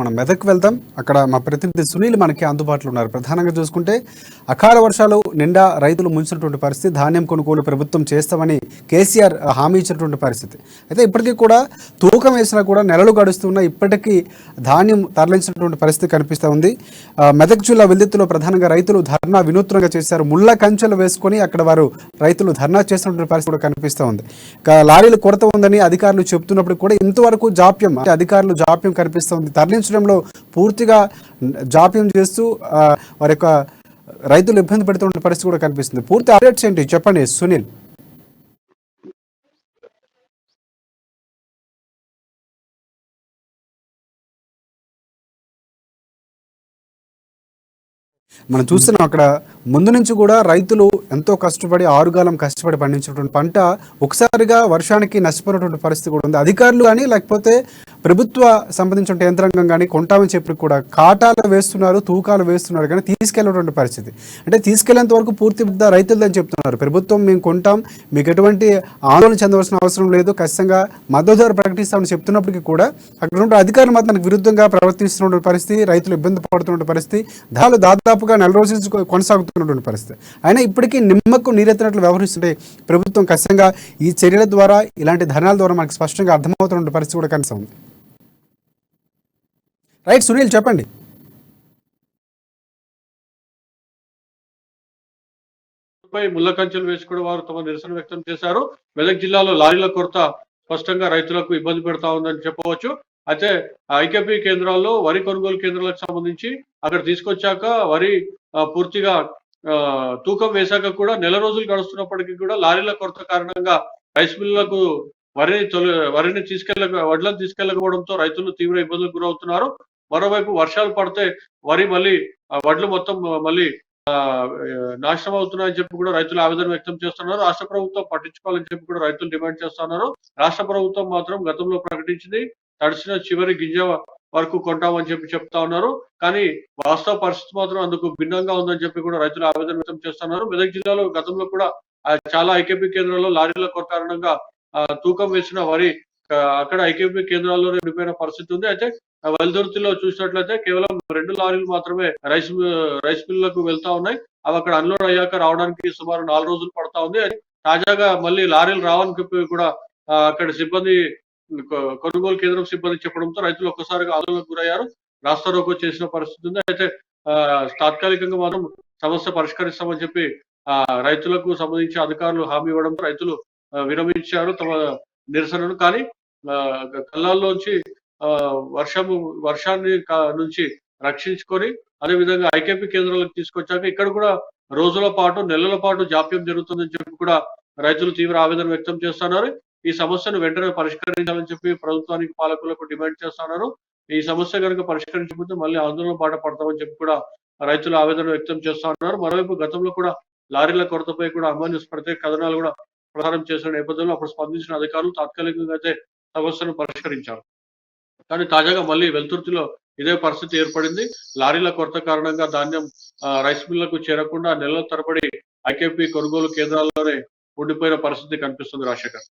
మనం మెదక్ వెళ్తాం. అక్కడ మా ప్రతినిధి సునీల్ మనకి అందుబాటులో ఉన్నారు. ప్రధానంగా చూసుకుంటే అకాల వర్షాలు నిండా రైతులు ముంచినటువంటి పరిస్థితి, ధాన్యం కొనుగోలు ప్రభుత్వం చేస్తామని కేసీఆర్ హామీ ఇచ్చినటువంటి పరిస్థితి. అయితే ఇప్పటికీ కూడా తూకం వేసినా కూడా నెలలు గడుస్తున్నా ఇప్పటికీ ధాన్యం తరలించినటువంటి పరిస్థితి కనిపిస్తూ ఉంది. మెదక్ జిల్లా విద్యుత్తులో ప్రధానంగా రైతులు ధర్నా వినూత్నంగా చేశారు. ముళ్ళ కంచెలు వేసుకొని అక్కడ వారు రైతులు ధర్నా చేస్తున్నటువంటి పరిస్థితి కూడా కనిపిస్తూ ఉంది. లారీలు కొరత ఉందని అధికారులు చెప్తున్నప్పుడు కూడా ఇంతవరకు జాప్యం, అధికారులు జాప్యం కనిపిస్తుంది. తరలించడంలో పూర్తిగా జాప్యం చేస్తూ వారి యొక్క రైతులు ఇబ్బంది పెడుతున్న పరిస్థితి కూడా కనిపిస్తుంది. పూర్తి అప్డేట్స్ ఏంటి చెప్పండి సునీల్. మనం చూస్తున్నాం అక్కడ ముందు నుంచి కూడా రైతులు ఎంతో కష్టపడి ఆరుగాలం కష్టపడి పండించినటువంటి పంట ఒకసారిగా వర్షానికి నష్టపోయినటువంటి పరిస్థితి కూడా ఉంది. అధికారులు కానీ లేకపోతే ప్రభుత్వ సంబంధించిన యంత్రాంగం కానీ కొంటామని చెప్పి కూడా కాటాలు వేస్తున్నారు, తూకాలు వేస్తున్నారు, కానీ తీసుకెళ్ళినటువంటి పరిస్థితి. అంటే తీసుకెళ్లేంత వరకు పూర్తి రైతులదని చెప్తున్నారు. ప్రభుత్వం మేము కొంటాం, మీకు ఎటువంటి ఆందోళన చెందవలసిన అవసరం లేదు, ఖచ్చితంగా మద్దతు ధర ప్రకటిస్తామని చెప్తున్నప్పటికీ కూడా అక్కడ ఉన్న అధికారులు మాత్రం మనకు విరుద్ధంగా ప్రవర్తిస్తున్న పరిస్థితి, రైతులు ఇబ్బంది పడుతున్న పరిస్థితి, దాదాపుగా నెల రోజుల నుంచి కొనసాగుతున్నటువంటి పరిస్థితి. అయినా ఇప్పటికీ నిమ్మకు నీరెత్తినట్లు వ్యవహరిస్తుంటే ప్రభుత్వం ఖచ్చితంగా ఈ చర్యల ద్వారా, ఇలాంటి ధర్నాల ద్వారా మనకు స్పష్టంగా అర్థమవుతున్న పరిస్థితి కూడా కనిపిస్తుంది. రైట్ సునీల్, చెప్పండి. ముళ్ళ కంచెలు వేసి కూడా వారు తమ నిరసన వ్యక్తం చేశారు. మెదక్ జిల్లాలో లారీల కొరత స్పష్టంగా రైతులకు ఇబ్బంది పెడతా ఉందని చెప్పవచ్చు. అయితే ఐకేపీ కేంద్రాల్లో వరి కొనుగోలు కేంద్రాలకు సంబంధించి అక్కడ తీసుకొచ్చాక వరి పూర్తిగా తూకం వేశాక కూడా నెల రోజులు గడుస్తున్నప్పటికీ కూడా లారీల కొరత కారణంగా రైస్ మిల్లులకు వడ్లను తీసుకెళ్లకపోవడంతో రైతులు తీవ్ర ఇబ్బందులకు గురవుతున్నారు. మరోవైపు వర్షాలు పడితే వరి మళ్ళీ వడ్లు మొత్తం మళ్ళీ నాశనం అవుతున్నాయని చెప్పి కూడా రైతులు ఆవేదన వ్యక్తం చేస్తున్నారు. రాష్ట్ర ప్రభుత్వం పట్టించుకోవాలని చెప్పి కూడా రైతులు డిమాండ్ చేస్తున్నారు. రాష్ట్ర ప్రభుత్వం మాత్రం గతంలో ప్రకటించింది తడిసిన చివరి గింజ వరకు కొంటామని చెప్పి చెప్తా ఉన్నారు. కానీ వాస్తవ పరిస్థితి మాత్రం అందుకు భిన్నంగా ఉందని చెప్పి కూడా రైతులు ఆవేదన వ్యక్తం చేస్తున్నారు. మెదక్ జిల్లాలో గతంలో కూడా చాలా ఐకేపీ కేంద్రాల్లో లారీల కొరత కారణంగా తూకం వేసిన వరి అక్కడ ఐకేపీ కేంద్రాల్లోనే ఉండిపోయిన పరిస్థితి ఉంది. అయితే వెల్దుర్తిలో చూసినట్లయితే కేవలం 2 లారీలు మాత్రమే రైస్ మిల్లులకు వెళ్తా ఉన్నాయి. అవి అక్కడ అన్లోడ్ అయ్యాక రావడానికి సుమారు 4 రోజులు పడతా ఉంది. తాజాగా మళ్ళీ లారీలు రావని చెప్పి కూడా అక్కడ సిబ్బంది, కొనుగోలు కేంద్రం సిబ్బంది చెప్పడంతో రైతులు ఒక్కసారిగా ఆందోళనకు గురయ్యారు. రాస్తా రోకో చేసిన పరిస్థితి ఉంది. అయితే తాత్కాలికంగా మాత్రం సమస్య పరిష్కరిస్తామని చెప్పి రైతులకు సంబంధించి అధికారులు హామీ ఇవ్వడంతో రైతులు విరమించారు తమ నిరసనను. కానీ కళ్ళాల్లోంచి వర్షాన్ని నుంచి రక్షించుకొని అదేవిధంగా ఐకేపీ కేంద్రాలకు తీసుకొచ్చాక ఇక్కడ కూడా రోజుల పాటు, నెలల పాటు జాప్యం జరుగుతుందని చెప్పి కూడా రైతులు తీవ్ర ఆవేదన వ్యక్తం చేస్తున్నారు. ఈ సమస్యను వెంటనే పరిష్కరించాలని చెప్పి ప్రభుత్వానికి, పాలకులకు డిమాండ్ చేస్తున్నారు. ఈ సమస్య కనుక పరిష్కరించకపోతే మళ్ళీ ఆందోళన బాట పడతామని చెప్పి కూడా రైతులు ఆవేదన వ్యక్తం చేస్తా ఉన్నారు. మరోవైపు గతంలో కూడా లారీల కొరతపై కూడా అమ్మా న్యూస్ ప్రత్యేక కథనాలు కూడా ప్రసారం చేసిన నేపథ్యంలో అప్పుడు స్పందించిన అధికారులు తాత్కాలికంగా అయితే సమస్యను పరిష్కరించారు. కానీ తాజాగా మళ్ళీ వెల్తుర్తిలో ఇదే పరిస్థితి ఏర్పడింది. లారీల కొరత కారణంగా ధాన్యం రైస్ మిల్లులకు చేరకుండా నెలల తరబడి ఐకేపీ కొనుగోలు కేంద్రాల్లోనే ఉండిపోయిన పరిస్థితి కనిపిస్తుంది. రాజశేఖర్.